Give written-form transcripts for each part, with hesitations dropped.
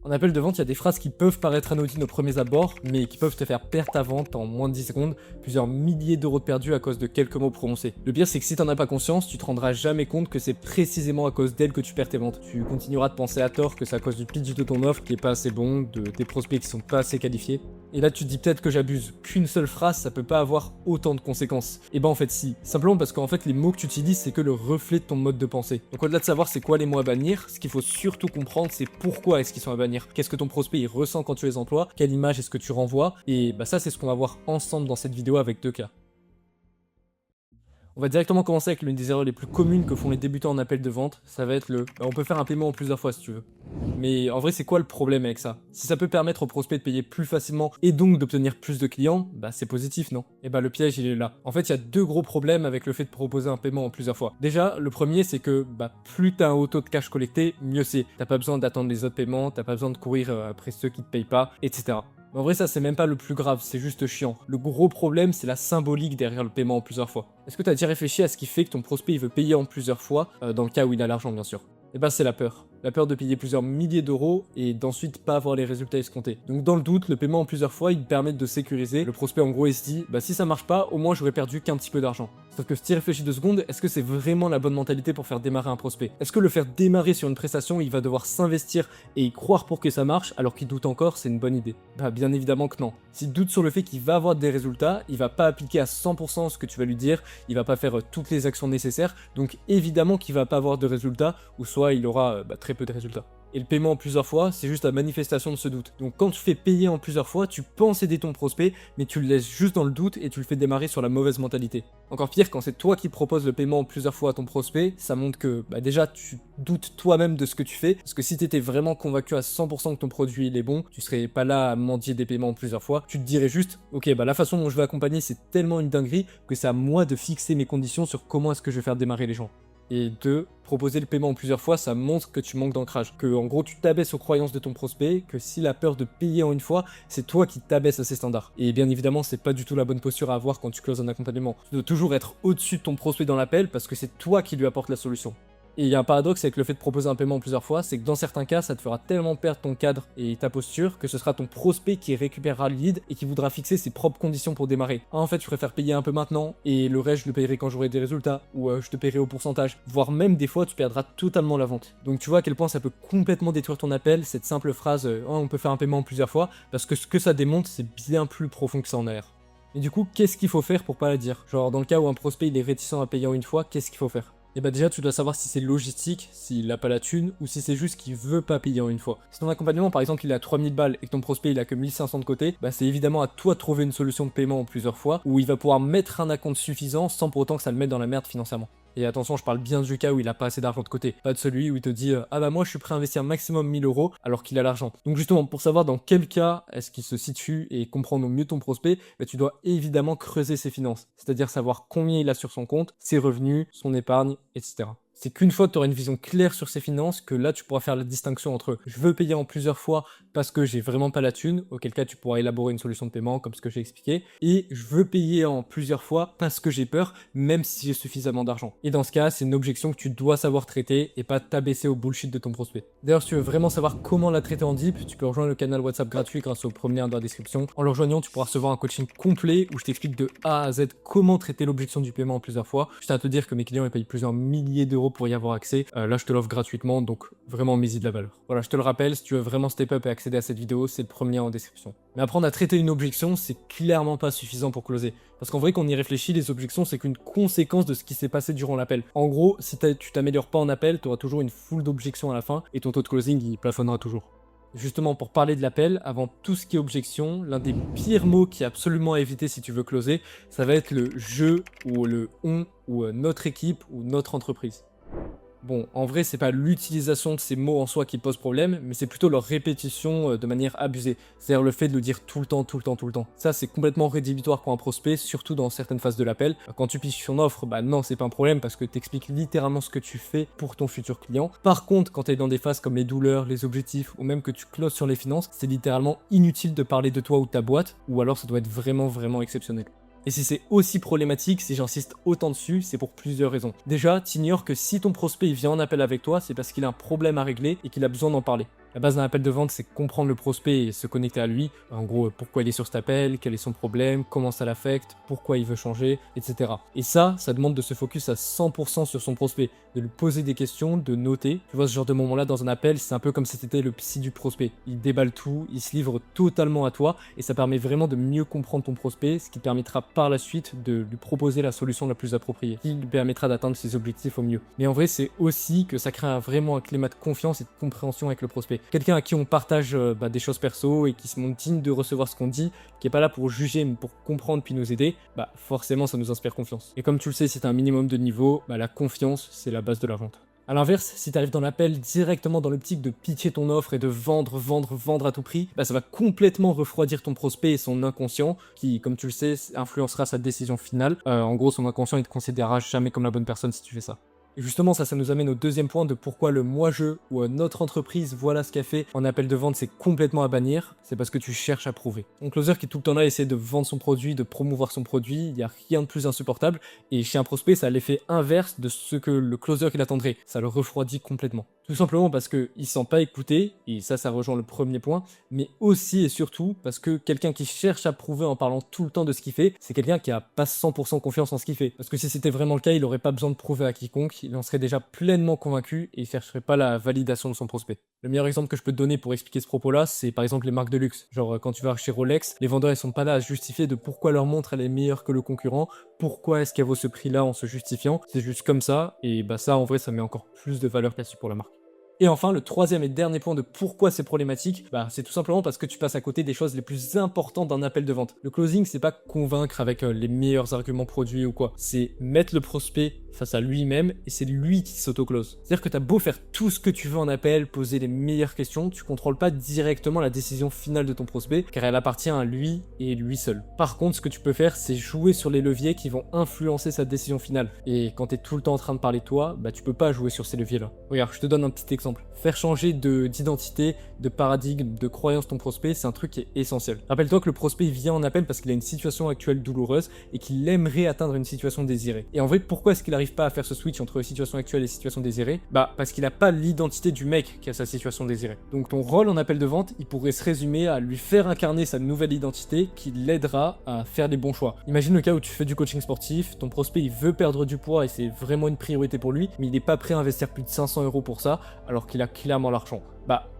En appel de vente, il y a des phrases qui peuvent paraître anodines aux premiers abords, mais qui peuvent te faire perdre ta vente en moins de 10 secondes, plusieurs milliers d'euros de perdus à cause de quelques mots prononcés. Le pire, c'est que si t'en as pas conscience, tu te rendras jamais compte que c'est précisément à cause d'elles que tu perds tes ventes. Tu continueras de penser à tort que c'est à cause du pitch de ton offre qui est pas assez bon, de tes prospects qui sont pas assez qualifiés. Et là, tu te dis peut-être que j'abuse, qu'une seule phrase, ça peut pas avoir autant de conséquences. Et ben en fait si, simplement parce qu'en fait les mots que tu utilises, c'est que le reflet de ton mode de pensée. Donc au-delà de savoir c'est quoi les mots à bannir, ce qu'il faut surtout comprendre, c'est pourquoi est-ce qu'ils sont à bannir. Qu'est-ce que ton prospect il ressent quand tu les emploies, quelle image est-ce que tu renvoies, et bah ça c'est ce qu'on va voir ensemble dans cette vidéo avec deux cas. On va directement commencer avec l'une des erreurs les plus communes que font les débutants en appel de vente, ça va être on peut faire un paiement en plusieurs fois si tu veux. Mais en vrai c'est quoi le problème avec ça? Si ça peut permettre au prospect de payer plus facilement et donc d'obtenir plus de clients, bah c'est positif non? Et bah le piège il est là. En fait il y a deux gros problèmes avec le fait de proposer un paiement en plusieurs fois. Déjà le premier c'est que plus t'as un haut taux de cash collecté, mieux c'est. T'as pas besoin d'attendre les autres paiements, t'as pas besoin de courir après ceux qui te payent pas, etc. Mais en vrai ça c'est même pas le plus grave, c'est juste chiant. Le gros problème c'est la symbolique derrière le paiement en plusieurs fois. Est-ce que tu as déjà réfléchi à ce qui fait que ton prospect il veut payer en plusieurs fois, dans le cas où il a l'argent bien sûr? Et bah c'est la peur. La peur de payer plusieurs milliers d'euros et d'ensuite pas avoir les résultats escomptés. Donc dans le doute, le paiement en plusieurs fois, il te permet de sécuriser. Le prospect en gros il se dit, si ça marche pas, au moins j'aurais perdu qu'un petit peu d'argent. Sauf que si tu réfléchis 2 secondes, est-ce que c'est vraiment la bonne mentalité pour faire démarrer un prospect? Est-ce que le faire démarrer sur une prestation, il va devoir s'investir et y croire pour que ça marche alors qu'il doute encore, c'est une bonne idée? Bah bien évidemment que non. S'il doute sur le fait qu'il va avoir des résultats, il va pas appliquer à 100% ce que tu vas lui dire, il va pas faire toutes les actions nécessaires, donc évidemment qu'il va pas avoir de résultats, ou soit il aura très peu de résultats. Et le paiement en plusieurs fois, c'est juste la manifestation de ce doute. Donc quand tu fais payer en plusieurs fois, tu penses aider ton prospect, mais tu le laisses juste dans le doute et tu le fais démarrer sur la mauvaise mentalité. Encore pire, quand c'est toi qui proposes le paiement en plusieurs fois à ton prospect, ça montre que déjà tu doutes toi-même de ce que tu fais, parce que si tu étais vraiment convaincu à 100% que ton produit il est bon, tu serais pas là à mendier des paiements en plusieurs fois, tu te dirais juste, ok la façon dont je vais accompagner c'est tellement une dinguerie que c'est à moi de fixer mes conditions sur comment est-ce que je vais faire démarrer les gens. Et deux, proposer le paiement en plusieurs fois, ça montre que tu manques d'ancrage. Que en gros, tu t'abaisses aux croyances de ton prospect, que s'il a peur de payer en une fois, c'est toi qui t'abaisses à ses standards. Et bien évidemment, c'est pas du tout la bonne posture à avoir quand tu closes un accompagnement. Tu dois toujours être au-dessus de ton prospect dans l'appel parce que c'est toi qui lui apporte la solution. Et il y a un paradoxe avec le fait de proposer un paiement en plusieurs fois, c'est que dans certains cas, ça te fera tellement perdre ton cadre et ta posture que ce sera ton prospect qui récupérera le lead et qui voudra fixer ses propres conditions pour démarrer. Ah, en fait, je préfère payer un peu maintenant et le reste, je le payerai quand j'aurai des résultats ou je te paierai au pourcentage. Voire même des fois, tu perdras totalement la vente. Donc tu vois à quel point ça peut complètement détruire ton appel, cette simple phrase on peut faire un paiement en plusieurs fois, parce que ce que ça démontre, c'est bien plus profond que ça en a l'air. Et du coup, qu'est-ce qu'il faut faire pour pas la dire? Genre, dans le cas où un prospect il est réticent à payer en une fois, qu'est-ce qu'il faut faire? Et déjà tu dois savoir si c'est logistique, s'il a pas la thune, ou si c'est juste qu'il veut pas payer en une fois. Si ton accompagnement par exemple il est à 3000 balles et que ton prospect il a que 1500 de côté, c'est évidemment à toi de trouver une solution de paiement en plusieurs fois, où il va pouvoir mettre un acompte suffisant sans pour autant que ça le mette dans la merde financièrement. Et attention, je parle bien du cas où il a pas assez d'argent de côté, pas de celui où il te dit moi je suis prêt à investir maximum 1000 euros alors qu'il a l'argent. Donc justement, pour savoir dans quel cas est-ce qu'il se situe et comprendre au mieux ton prospect, tu dois évidemment creuser ses finances, c'est-à-dire savoir combien il a sur son compte, ses revenus, son épargne, etc. C'est qu'une fois que tu auras une vision claire sur ses finances que là tu pourras faire la distinction entre je veux payer en plusieurs fois parce que j'ai vraiment pas la thune, auquel cas tu pourras élaborer une solution de paiement comme ce que j'ai expliqué, et je veux payer en plusieurs fois parce que j'ai peur même si j'ai suffisamment d'argent. Et dans ce cas, c'est une objection que tu dois savoir traiter et pas t'abaisser au bullshit de ton prospect. D'ailleurs, si tu veux vraiment savoir comment la traiter en deep, tu peux rejoindre le canal WhatsApp gratuit grâce au premier lien dans la description. En le rejoignant, tu pourras recevoir un coaching complet où je t'explique de A à Z comment traiter l'objection du paiement en plusieurs fois. Je tiens à te dire que mes clients ils payent plusieurs milliers d'euros pour y avoir accès. Là, je te l'offre gratuitement, donc vraiment mets-y de la valeur. Voilà, je te le rappelle, si tu veux vraiment step up et accéder à cette vidéo, c'est le premier lien en description. Mais apprendre à traiter une objection, c'est clairement pas suffisant pour closer. Parce qu'en vrai, quand on y réfléchit, les objections, c'est qu'une conséquence de ce qui s'est passé durant l'appel. En gros, si tu t'améliores pas en appel, tu auras toujours une foule d'objections à la fin et ton taux de closing, il plafonnera toujours. Justement, pour parler de l'appel, avant tout ce qui est objection, l'un des pires mots qui est absolument à éviter si tu veux closer, ça va être le je ou le on ou notre équipe ou notre entreprise. Bon, en vrai, c'est pas l'utilisation de ces mots en soi qui pose problème, mais c'est plutôt leur répétition de manière abusée. C'est-à-dire le fait de le dire tout le temps, tout le temps, tout le temps. Ça, c'est complètement rédhibitoire pour un prospect, surtout dans certaines phases de l'appel. Quand tu piches son offre, non, c'est pas un problème parce que t'expliques littéralement ce que tu fais pour ton futur client. Par contre, quand t'es dans des phases comme les douleurs, les objectifs, ou même que tu closes sur les finances, c'est littéralement inutile de parler de toi ou de ta boîte, ou alors ça doit être vraiment, vraiment exceptionnel. Et si c'est aussi problématique, si j'insiste autant dessus, c'est pour plusieurs raisons. Déjà, t'ignores que si ton prospect vient en appel avec toi, c'est parce qu'il a un problème à régler et qu'il a besoin d'en parler. La base d'un appel de vente, c'est comprendre le prospect et se connecter à lui. En gros, pourquoi il est sur cet appel, quel est son problème, comment ça l'affecte, pourquoi il veut changer, etc. Et ça demande de se focus à 100% sur son prospect, de lui poser des questions, de noter. Tu vois, ce genre de moment-là dans un appel, c'est un peu comme si c'était le psy du prospect. Il déballe tout, il se livre totalement à toi et ça permet vraiment de mieux comprendre ton prospect, ce qui te permettra par la suite de lui proposer la solution la plus appropriée, qui lui permettra d'atteindre ses objectifs au mieux. Mais en vrai, c'est aussi que ça crée vraiment un climat de confiance et de compréhension avec le prospect. Quelqu'un à qui on partage des choses perso et qui se montre digne de recevoir ce qu'on dit, qui est pas là pour juger mais pour comprendre puis nous aider, forcément ça nous inspire confiance. Et comme tu le sais, si t'as un minimum de niveau, la confiance c'est la base de la vente. A l'inverse, si tu arrives dans l'appel directement dans l'optique de pitcher ton offre et de vendre à tout prix, ça va complètement refroidir ton prospect et son inconscient, qui, comme tu le sais, influencera sa décision finale. En gros, son inconscient, il te considérera jamais comme la bonne personne si tu fais ça. Et justement, ça nous amène au deuxième point de pourquoi le moi-je ou notre entreprise, voilà ce qu'elle fait en appel de vente, c'est complètement à bannir. C'est parce que tu cherches à prouver. Un closer qui est tout le temps là essaie de vendre son produit, de promouvoir son produit, il n'y a rien de plus insupportable. Et chez un prospect, ça a l'effet inverse de ce que le closer qu'il attendrait. Ça le refroidit complètement. Tout simplement parce qu'il ne se sent pas écouté, et ça rejoint le premier point, mais aussi et surtout parce que quelqu'un qui cherche à prouver en parlant tout le temps de ce qu'il fait, c'est quelqu'un qui n'a pas 100% confiance en ce qu'il fait. Parce que si c'était vraiment le cas, il n'aurait pas besoin de prouver à quiconque, il en serait déjà pleinement convaincu et il ne chercherait pas la validation de son prospect. Le meilleur exemple que je peux te donner pour expliquer ce propos-là, c'est par exemple les marques de luxe. Genre quand tu vas chez Rolex, les vendeurs ils sont pas là à se justifier de pourquoi leur montre elle est meilleure que le concurrent, pourquoi est-ce qu'elle vaut ce prix-là en se justifiant, c'est juste comme ça, et ça en vrai ça met encore plus de valeur là-dessus pour la marque. Et enfin, le troisième et dernier point de pourquoi c'est problématique, c'est tout simplement parce que tu passes à côté des choses les plus importantes d'un appel de vente. Le closing, c'est pas convaincre avec les meilleurs arguments produits ou quoi, c'est mettre le prospect face à lui-même et c'est lui qui s'auto-close. C'est-à-dire que t'as beau faire tout ce que tu veux en appel, poser les meilleures questions, tu contrôles pas directement la décision finale de ton prospect car elle appartient à lui et lui seul. Par contre, ce que tu peux faire, c'est jouer sur les leviers qui vont influencer sa décision finale. Et quand t'es tout le temps en train de parler de toi, tu peux pas jouer sur ces leviers-là. Regarde, je te donne un petit exemple. Faire changer d'identité, de paradigme, de croyance ton prospect, c'est un truc qui est essentiel. Rappelle-toi que le prospect vient en appel parce qu'il a une situation actuelle douloureuse et qu'il aimerait atteindre une situation désirée. Et en vrai, pourquoi est-ce qu'il arrive pas à faire ce switch entre situation actuelle et situation désirée? Parce qu'il a pas l'identité du mec qui a sa situation désirée. Donc ton rôle en appel de vente, il pourrait se résumer à lui faire incarner sa nouvelle identité qui l'aidera à faire les bons choix. Imagine le cas où tu fais du coaching sportif, ton prospect il veut perdre du poids et c'est vraiment une priorité pour lui, mais il n'est pas prêt à investir plus de 500 € pour ça, alors qu'il a clairement l'argent.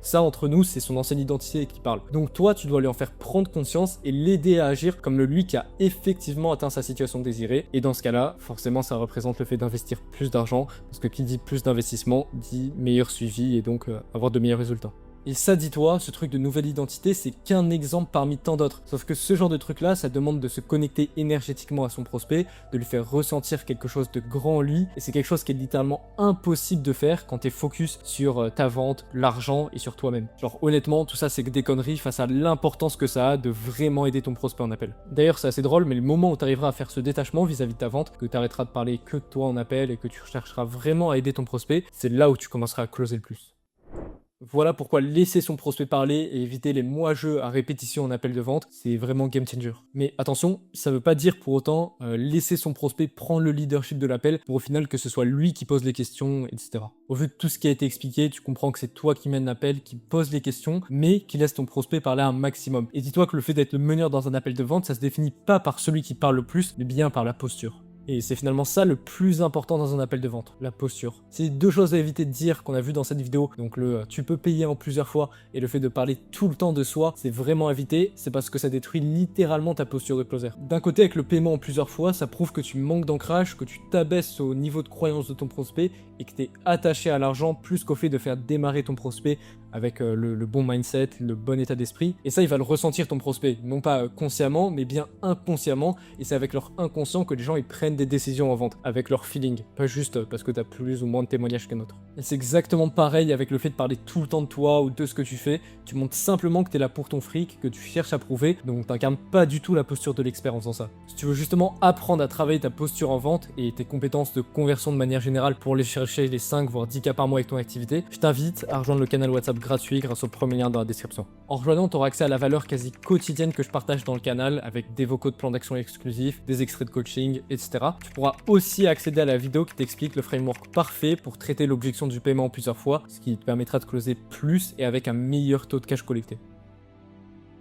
Ça entre nous, c'est son ancienne identité qui parle. Donc toi, tu dois lui en faire prendre conscience et l'aider à agir comme lui qui a effectivement atteint sa situation désirée. Et dans ce cas-là, forcément, ça représente le fait d'investir plus d'argent, parce que qui dit plus d'investissement, dit meilleur suivi et donc avoir de meilleurs résultats. Et ça, dis-toi, ce truc de nouvelle identité, c'est qu'un exemple parmi tant d'autres. Sauf que ce genre de truc-là, ça demande de se connecter énergétiquement à son prospect, de lui faire ressentir quelque chose de grand en lui, et c'est quelque chose qui est littéralement impossible de faire quand t'es focus sur ta vente, l'argent et sur toi-même. Genre honnêtement, tout ça c'est que des conneries face à l'importance que ça a de vraiment aider ton prospect en appel. D'ailleurs, c'est assez drôle, mais le moment où t'arriveras à faire ce détachement vis-à-vis de ta vente, que t'arrêteras de parler que de toi en appel et que tu chercheras vraiment à aider ton prospect, c'est là où tu commenceras à closer le plus. Voilà pourquoi laisser son prospect parler et éviter les moi-je à répétition en appel de vente, c'est vraiment game changer. Mais attention, ça veut pas dire pour autant laisser son prospect prendre le leadership de l'appel pour au final que ce soit lui qui pose les questions, etc. Au vu de tout ce qui a été expliqué, tu comprends que c'est toi qui mène l'appel, qui pose les questions, mais qui laisse ton prospect parler un maximum. Et dis-toi que le fait d'être le meneur dans un appel de vente, ça se définit pas par celui qui parle le plus, mais bien par la posture. Et c'est finalement ça le plus important dans un appel de vente, la posture. C'est deux choses à éviter de dire qu'on a vu dans cette vidéo, donc tu peux payer en plusieurs fois et le fait de parler tout le temps de soi, c'est vraiment à éviter, c'est parce que ça détruit littéralement ta posture de closer. D'un côté, avec le paiement en plusieurs fois, ça prouve que tu manques d'ancrage, que tu t'abaisses au niveau de croyance de ton prospect et que tu es attaché à l'argent plus qu'au fait de faire démarrer ton prospect avec le bon mindset, le bon état d'esprit. Et ça, il va le ressentir ton prospect, non pas consciemment, mais bien inconsciemment. Et c'est avec leur inconscient que les gens ils prennent des décisions en vente, avec leur feeling, pas juste parce que tu as plus ou moins de témoignages qu'un autre. Et c'est exactement pareil avec le fait de parler tout le temps de toi ou de ce que tu fais. Tu montres simplement que tu es là pour ton fric, que tu cherches à prouver, donc t'incarnes pas du tout la posture de l'expert en faisant ça. Si tu veux justement apprendre à travailler ta posture en vente et tes compétences de conversion de manière générale pour aller chercher les 5 voire 10 cas par mois avec ton activité, je t'invite à rejoindre le canal WhatsApp gratuit grâce au premier lien dans la description. En rejoignant, tu auras accès à la valeur quasi quotidienne que je partage dans le canal avec des vocaux de plans d'action exclusifs, des extraits de coaching, etc. Tu pourras aussi accéder à la vidéo qui t'explique le framework parfait pour traiter l'objection du paiement plusieurs fois, ce qui te permettra de closer plus et avec un meilleur taux de cash collecté.